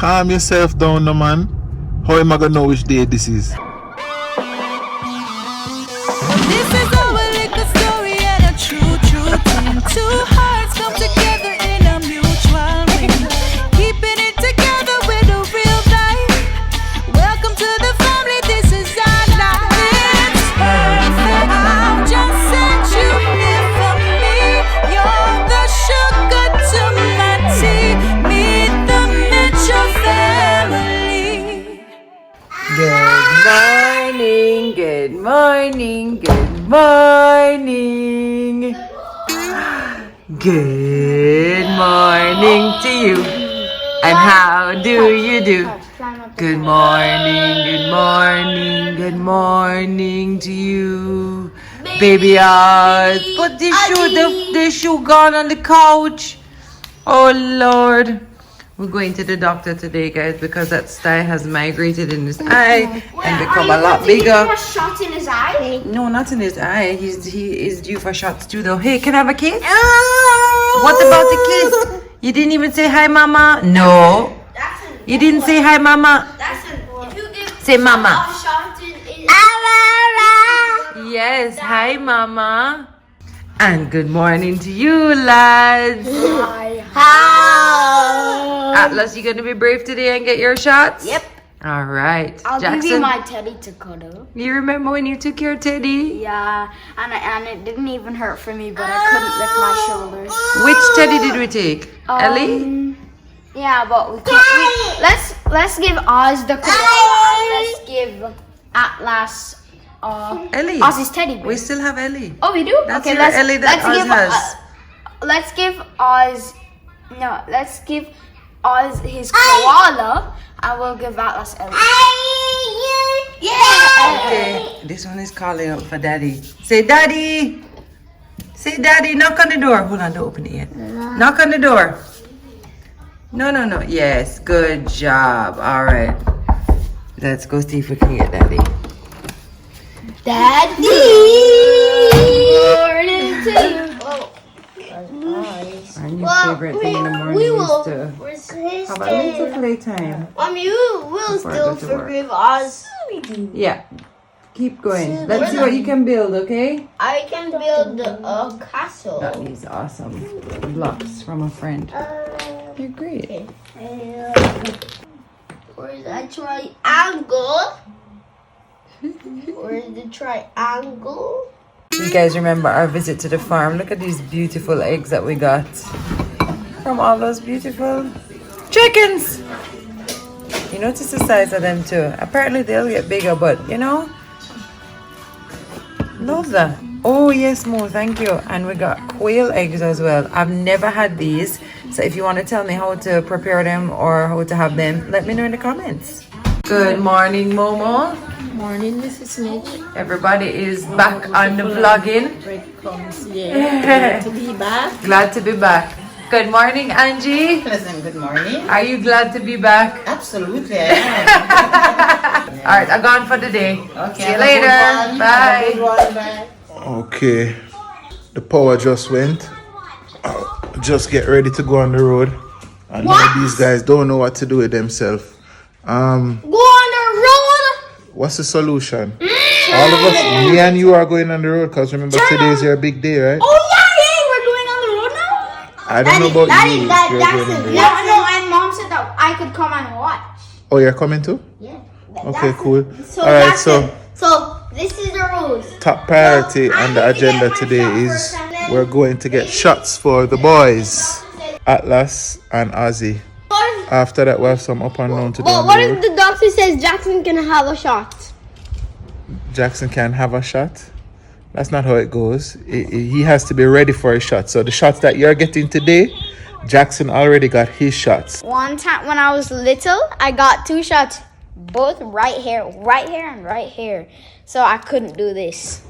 Calm yourself down, no man. How am I gonna know which day this is? This is our little story and a true thing. Two hearts come together in a mutual ring, keeping it together with a real life. Welcome to the family, this is our life. It's perfect. I've just sent you here for me. You're the sugar to my tea. Meet the Mitchell family. Good morning, good morning. Good morning to you. And how do you do? Good morning, good morning, good morning to you. Baby Oz, put the shoe gone on the couch. Oh Lord. We're going to the doctor today, guys, because that sty has migrated in his eye and become a lot bigger. A shot in his eye? No, not in his eye. He is due for shots too, though. Hey, can I have a kiss? What about the kiss? You didn't even say hi, Mama? No. You didn't say hi, Mama? Say Mama. Yes, hi, Mama. And good morning to you, lads. How? Atlas, you gonna be brave today and get your shots? Yep. All right. I'll Jackson, give you my teddy to cuddle. you remember when you took your teddy? Yeah, and it didn't even hurt for me, but I couldn't lift my shoulders. Which teddy did we take? Ellie? Yeah, but we can't. Let's give Oz the koala. Let's give Atlas Ellie. Oz's teddy bear. We still have Ellie. Oh, we do? That's okay, your Ellie that Oz has. Let's give Oz. No, let's give Oz his koala. I will give Atlas Ellie. Yeah. Okay. This one is calling out for Daddy. Say Daddy. Say Daddy. Knock on the door. Hold on, don't open it yet. Knock on the door. No. Yes, good job. All right. Let's go see if we can get Daddy. Daddy. Morning to you. Our new favorite thing in the morning is to have a little playtime. You will Before I still go to work. forgive Oz. Yeah. Keep going. Let's see what you can build, okay? I can build a castle. Got these awesome blocks from a friend. They're great. Where's that triangle? Where's the triangle? You guys remember our visit to the farm? Look at these beautiful eggs that we got from all those beautiful chickens. You notice the size of them too. Apparently they'll get bigger, but you know, love that. Oh yes, Mo, thank you. And we got quail eggs as well. I've never had these, so if you want to tell me how to prepare them or how to have them, let me know in the comments. Good morning, Momo. Morning, Mrs. Mitch. Everybody is back on the vlogging. Breadcrumbs, yeah. Glad to be back. Glad to be back. Good morning, Angie. Pleasant good morning. Are you glad to be back? Absolutely, I am. All right, I'm gone for the day. Okay, See you have a good later. one. Bye. Have a good one, bye. Okay. The power just went. I'll just get ready to go on the road. I know these guys don't know what to do with themselves. Go on the road. What's the solution? All of us, me and you are going on the road because remember today is your big day, right? Oh yeah, we're going on the road now. I don't know about you. If you're going on the road. No, and Mom said that I could come and watch. Oh, you're coming too? Yeah. Okay, cool. So All right, so this is the rules. top priority on the agenda today is we're going to get shots for the boys, Atlas and Ozzy. After that, we have some up and down to do. But what if the doctor says Jackson can have a shot? Jackson can have a shot? That's not how it goes. He has to be ready for a shot. So the shots that you're getting today, Jackson already got his shots. One time when I was little, I got 2 shots, both right here and right here. So I couldn't do this.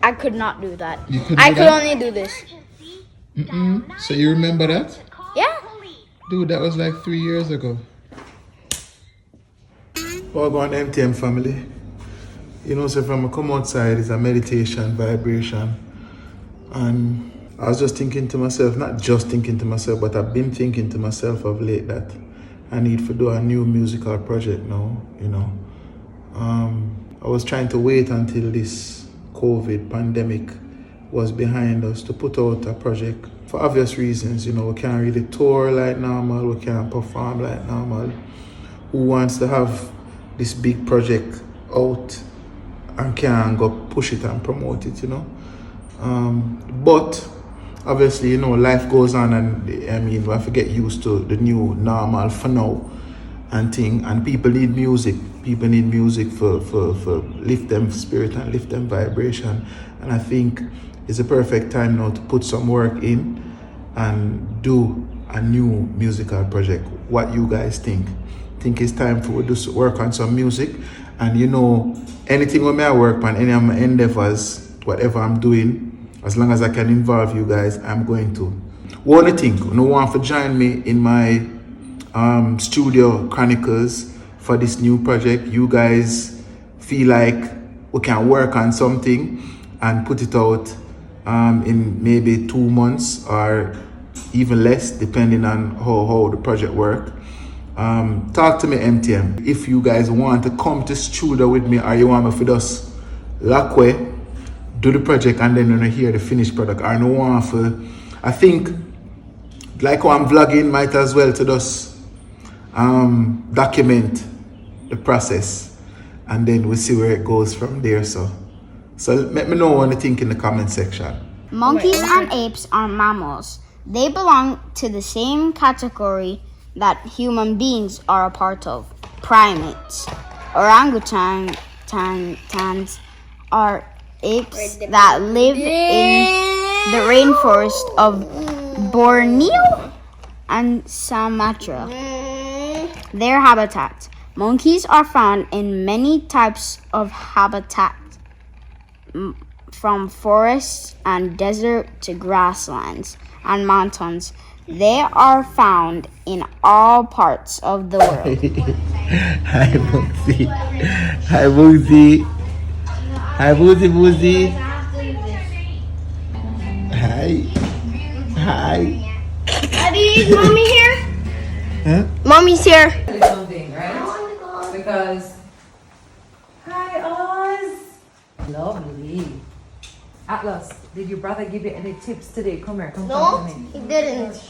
I could not do that. You couldn't I do could that? only do this. So you remember that? Yeah. Dude, that was like 3 years ago. Well, go on MTM family. You know, so from I come outside, it's a meditation, vibration. And I was just thinking to myself, not just thinking to myself, but I've been thinking to myself of late that I need to do a new musical project now, you know. I was trying to wait until this COVID pandemic was behind us to put out a project for obvious reasons. You know, we can't really tour like normal, we can't perform like normal. Who wants to have this big project out and can go push it and promote it, you know? But obviously, you know, life goes on, and I mean, we have to get used to the new normal for now and thing. And people need music. People need music for lift them spirit and lift them vibration. And I think it's a perfect time now to put some work in and do a new musical project. What you guys think? Think it's time for us to work on some music. And you know, anything with me I work on, any of my endeavors, whatever I'm doing, as long as I can involve you guys, I'm going to. What do you think? No one for join me in my studio chronicles for this new project? You guys feel like we can work on something and put it out in maybe 2 months or even less, depending on how the project works. Talk to me, MTM. If you guys want to come to studio with me, or you want me for just lock way, do the project and then when I hear the finished product, or no want for, I think, like how I'm vlogging, might as well to just document the process, and then we'll see where it goes from there. So let me know what you think in the comment section. Monkeys and apes are mammals. They belong to the same category that human beings are a part of. Primates. Orangutans are apes that live in the rainforest of Borneo and Sumatra. Their habitat. Monkeys are found in many types of habitat, from forests and desert to grasslands and mountains. They are found in all parts of the world. Hi, Boozy. Hi, Boozy. Hi, Boozy. Hi. Hi. Daddy, is mommy here? Huh? Mommy's here. Something, right? Because hi Oz. Lovely. Atlas, did your brother give you any tips today? Come here, come talk to me. He didn't.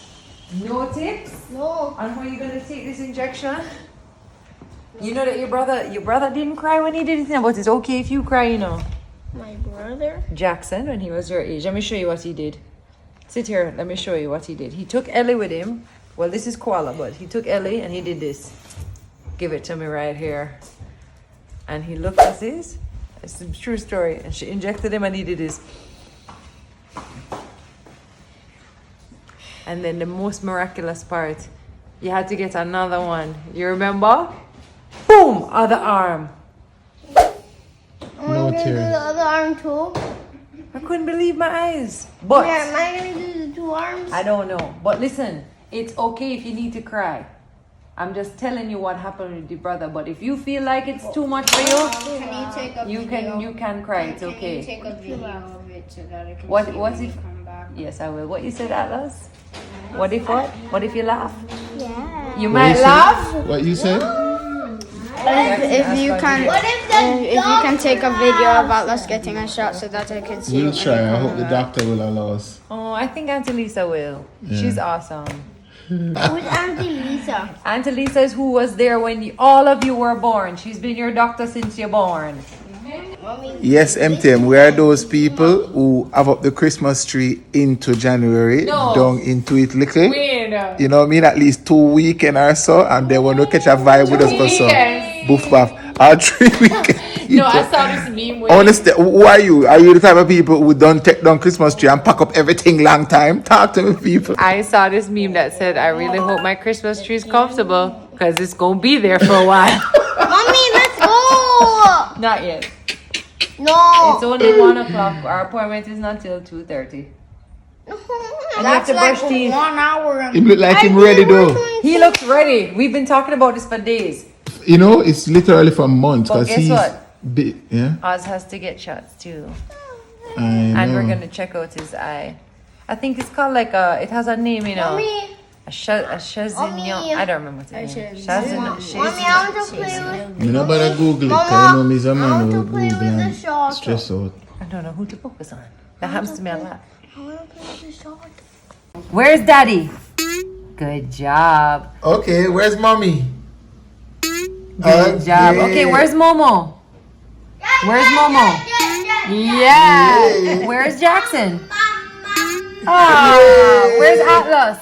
No tips? No. On how you gonna take this injection? You know that your brother didn't cry when he did it, but it's okay if you cry, you know. My brother? Jackson, when he was your age. Let me show you what he did. Sit here, let me show you what he did. He took Ellie with him. Well, this is Koala, but he took Ellie and he did this. Give it to me right here. And he looked at this. It's a true story. And she injected him and he did this. And then the most miraculous part, you had to get another one. You remember? Boom! Other arm. I'm gonna do the other arm too. I couldn't believe my eyes. But Yeah, am I gonna do the 2 arms? I don't know. But listen, it's okay if you need to cry. I'm just telling you what happened with your brother. But if you feel like it's too much for you, Can you take a you can cry. It's Can you okay. take a video of it so that I can What see was when it? you come back? Yes, I will. What you said, Atlas? What if what? What if you laugh? Yeah. You might laugh. What you said? If you can take a video about us getting a shot so that I can see We'll it when try. you I come hope the back. doctor will allow us. Oh, I think Auntie Lisa will. She's awesome. Who's Auntie Lisa? Auntie Lisa is who was there when all of you were born. She's been your doctor since you're born. Yes, MTM, we are those people who have up the Christmas tree into January, No. down into it little. Weird. You know what I mean? At least 2 weekends or so, and then when we catch a vibe with us, go so boof bath. All 3 weekends. No, I saw this meme where Honestly, who are you? Are you the type of people who don't take down Christmas tree and pack up everything long time? Talk to me, people. I saw this meme that said, I really hope my Christmas tree is comfortable because it's going to be there for a while. Mommy, let's go! Not yet. No. It's only 1 o'clock. Our appointment is not till 2:30. That's to like brush teeth. 1 hour. Him look like him ready though. He looks ready. We've been talking about this for days. You know, it's literally for months But because guess he's what? big. Yeah, Oz has to get shots too. I And we're know. going to check out his eye. I think it's called like it has a name, you know. Mommy. Shazino. I don't remember what it is. Shazino. Mommy, I want to play with. You know about Google it, 'cause you know me's a man who to play Google with the and shark. stress out. I don't know who to focus on. That happens to me a lot. I want to play with the shark. Where's Daddy? Good job. Okay, where's mommy? Good job. Okay, where's Momo? Where's Momo? Yeah. Where's Jackson? Oh, where's Atlas?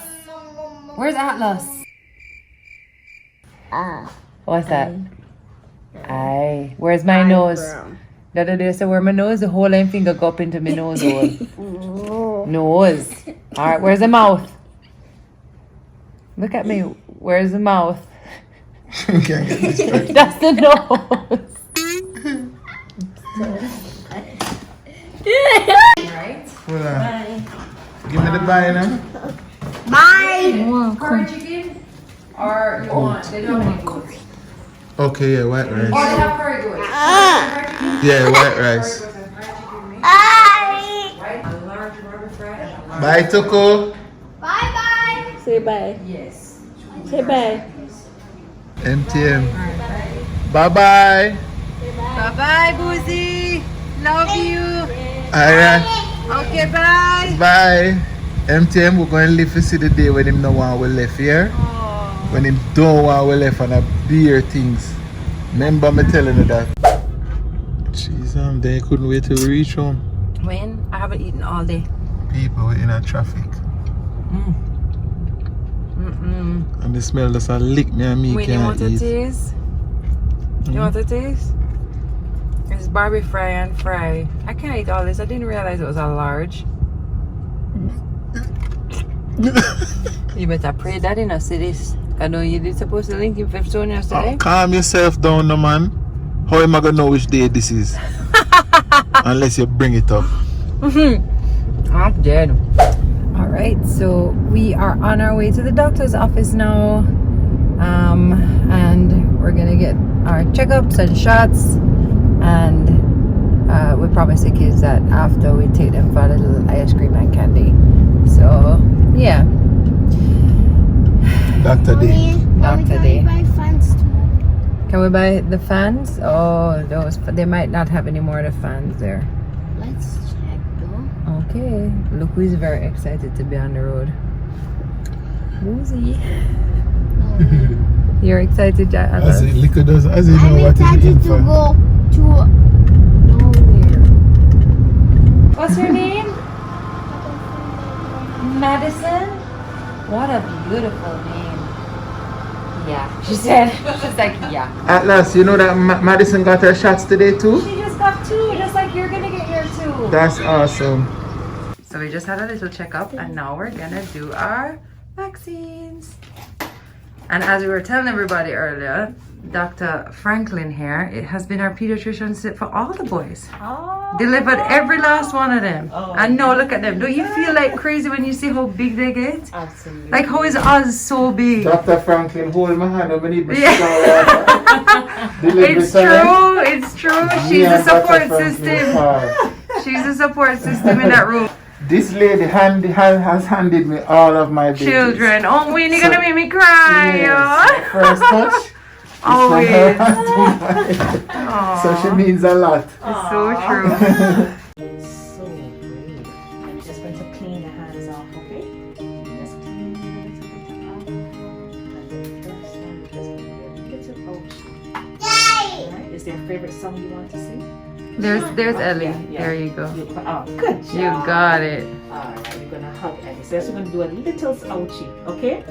Where's Atlas? What's that? Aye. Where's my nose? The other day I said, where my nose? The whole line finger go up into my nose hole. Nose. Alright, where's the mouth? Look at me. Where's the mouth? Can't get distracted. That's the nose. Right? Bye. Give me the bye now. Bye. Curry chicken? Or you want? They don't have goats. Okay, yeah, white Oh, they rice. have curry goats. Yeah, white rice. Bye, Toko. Bye. Say bye. Yes. Say bye. MTM. Bye-bye. Bye-bye, Boozy. Love you. Alright. Okay, bye. Bye. MTM, we're going to live to see the day when him no want we left here. When him don't want we left on a beer things. Remember me telling you that. Jeez, they couldn't wait to reach home. When? I haven't eaten all day. People in a traffic. And the smell just a lick me and me Wait, you can't want to eat. taste? You want to taste? It's Barbie fry and fry. I can't eat all this. I didn't realize it was a large. You better pray that in a cities. I know you did supposed to link in 15 yesterday. Calm yourself down, no man. How am I gonna know which day this is? Unless you bring it up. I'm dead. Alright, so we are on our way to the doctor's office now. And we're gonna get our checkups and shots. And we promised the kids that after we take them for a little ice cream and candy. So, yeah. Dr. D. Dr. D. Buy fans too. Can we buy the fans? Oh, those, they might not have any more of the fans there. Let's check though. Okay, look who's very excited to be on the road. Woozy. You're excited, As Alice? it liquor does, as you know I'm what it's excited in to for. go to nowhere. What's your name? Madison? What a beautiful name. Yeah, she said. She's like, yeah. At last, you know that Madison got her shots today too? She just got 2, just like you're gonna get your 2. That's awesome. So we just had a little checkup and now we're gonna do our vaccines. And as we were telling everybody earlier, Dr. Franklin here, it has been our pediatrician for all the boys. Oh. Delivered every last one of them. And now look at them. Don't you feel like crazy when you see how big they get? Absolutely. Like how is Oz so big? Dr. Franklin, hold my hand. I'm gonna need my It's true, it's true. She's a support system. She's a support system in that room. This lady has handed me all of my babies. Children. Oh, when you're gonna make me cry. Yes, first touch. is from Always. her hand to mine. So she means a lot. It's so true. So great. I'm just going to clean the hands off, okay? Just clean a little bit off. And the first one, we're just going to do a little ouch. Alright, is there a favorite song you want to sing? There's Ellie. Yeah. There you go. Oh, good job. You got it. Alright, we're going to hug Ellie. So we're going to do a little ouchie, okay?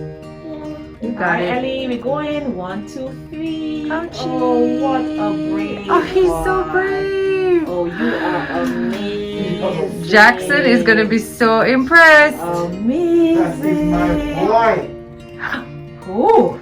You got Alright, it. Ellie, we're going. 1, 2, 3. Ouchie. Oh, what a brave Oh, he's so boy. brave. Oh, you are amazing. Jackson is gonna be so impressed. Amazing. That is my boy. Oh.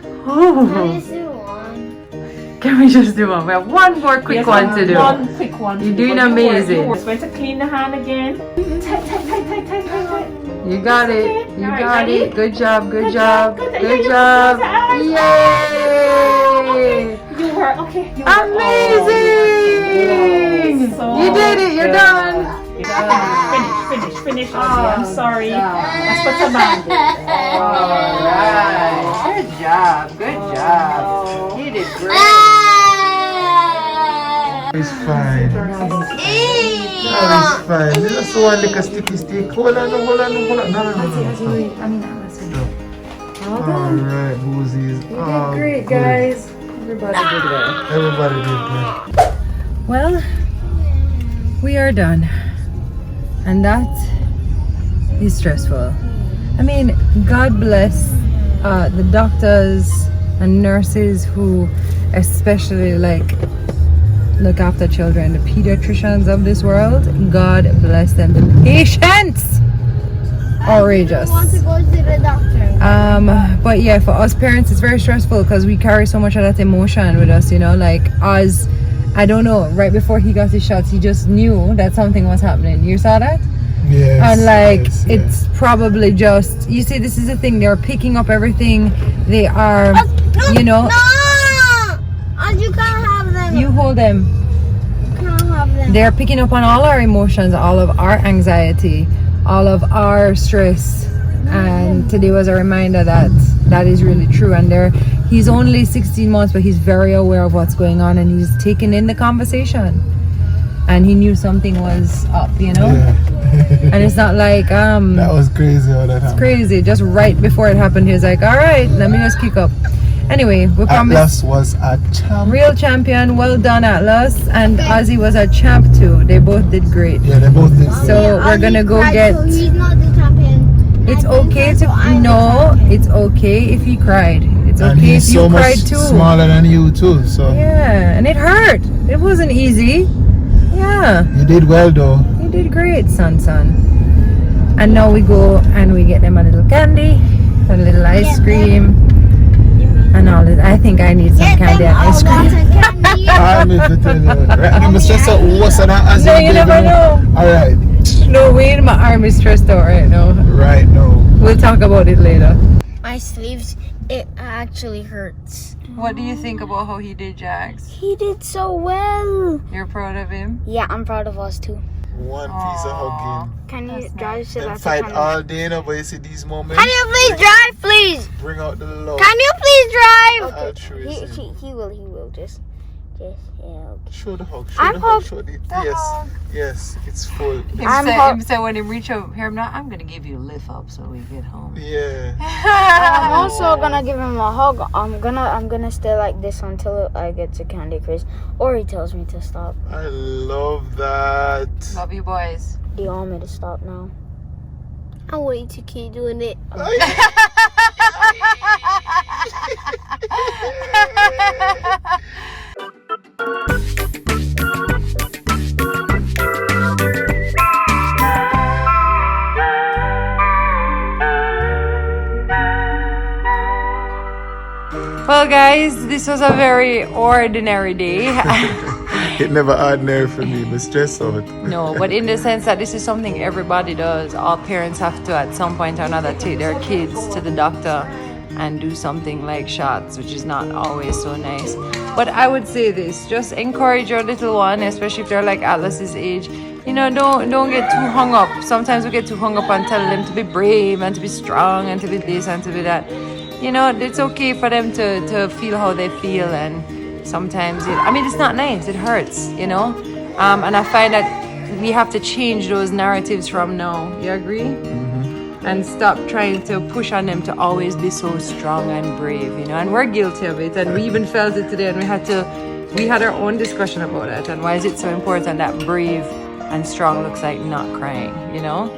Can we just do one? We have one more quick Yes, one to do. One quick one. You're doing But amazing. We're going to clean the hand again. Tight. You got it. You Alright, got ready? it. Good job. Good Good job. job, good Good job. job. Good Yay! You were okay. You were Amazing! so You did it. You're good. done. You're done. Finish. finish already. I'm sorry. Let's put a band. Alright. Good job. Good job. You did great. It's fine. It's fine. You just want like a sticky stick. Hold on. No. Stop. Alright, Boozies. You did great, guys. Everybody did well. Everybody did good. Well, we are done. And that is stressful. I mean, God bless the doctors and nurses who especially like look after children, the pediatricians of this world. God bless them. The patience! Outrageous. I want to go to the doctor. But yeah, for us parents it's very stressful because we carry so much of that emotion with us, you know, like us. I don't know, right before he got his shots he just knew that something was happening. You saw that? Yes. And like it's probably just, you see, this is the thing, they're picking up everything. They are, you know. No! You can't have them. You hold them. You can't have them. They're picking up on all our emotions, all of our anxiety, all of our stress. And today was a reminder that that is really true. And he's only 16 months, but he's very aware of what's going on and he's taking in the conversation. And he knew something was up, you know? Yeah. And it's not like that was crazy how that happened. crazy. Just right before it happened, he was like, all right, let me just kick up. Anyway, we promised. Atlas was a champ. Real champion. Well done, Atlas. And Ozzy was a champ too. They both did great. Yeah, they both did. So we're gonna go get. He's not the champion. It's okay to no. It's okay if he cried. It's And okay he's if you so much cried too. smaller than you too. So Yeah, and it hurt. It wasn't easy. Yeah, you did well though. you did great, son. And now we go and we get them a little candy, a little ice cream, and all this. I think I need some candy and ice cream. I need to tell you. Right now, Mr. So what's that as No, you never know. Alright. No way, my arm is stressed out right now. Right now. We'll talk about it later. My sleeves, it actually hurts. What do you think about how he did, Jax? He did so well. You're proud of him? Yeah, I'm proud of us too. One piece of hugging. Can you drive to Them that fight all day, you know, but you see these moments. Can you please drive, please? Bring out the love. Can you please drive? I'll show you. He will. Just, yeah. Okay. Show the hug. I'm Show the hug. hug- Show the hug. Yes, it's full. Him say when he reach up here, I'm gonna give you a lift up so we get home. Yeah. I'm also gonna give him a hug. I'm gonna stay like this until I get to Candy Crush, or he tells me to stop. I love that. Love you, boys. Do you want me to stop now? I want you to keep doing it. Well, guys, this was a very ordinary day. It never ordinary for me, but stress out. No, but in the sense that this is something everybody does. All parents have to, at some point or another, take their kids to the doctor and do something like shots, which is not always so nice. But I would say this: just encourage your little one, especially if they're like Atlas's age. You know, don't get too hung up. Sometimes we get too hung up on telling them to be brave and to be strong and to be this and to be that. You know, it's okay for them to feel how they feel, and sometimes it's not nice, it hurts, you know. And I find that we have to change those narratives from now. You agree? Mm-hmm. And stop trying to push on them to always be so strong and brave, you know. And we're guilty of it, and we even felt it today, and we had our own discussion about it. And why is it so important that brave and strong looks like not crying, you know?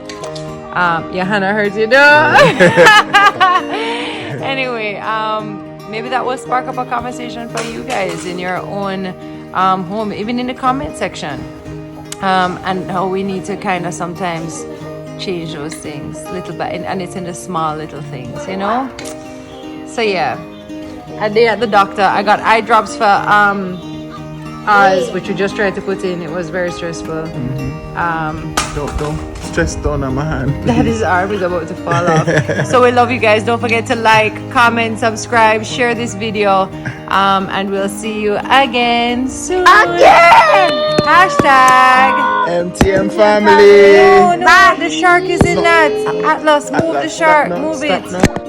Hannah heard you know. Anyway, maybe that will spark up a conversation for you guys in your own home, even in the comment section, and how we need to kind of sometimes change those things little bit, and it's in the small little things, you know. So yeah, a day at the doctor, I got eye drops for Oz, which we just tried to put in. It was very stressful. Don't stress down on my hand. That his arm is about to fall off. So we love you guys. Don't forget to like, comment, subscribe, share this video, and we'll see you again soon. Again! Hashtag. MTM family. No, the shark is in that. Atlas, move the Atlas, shark. stop now, Move stop it. now.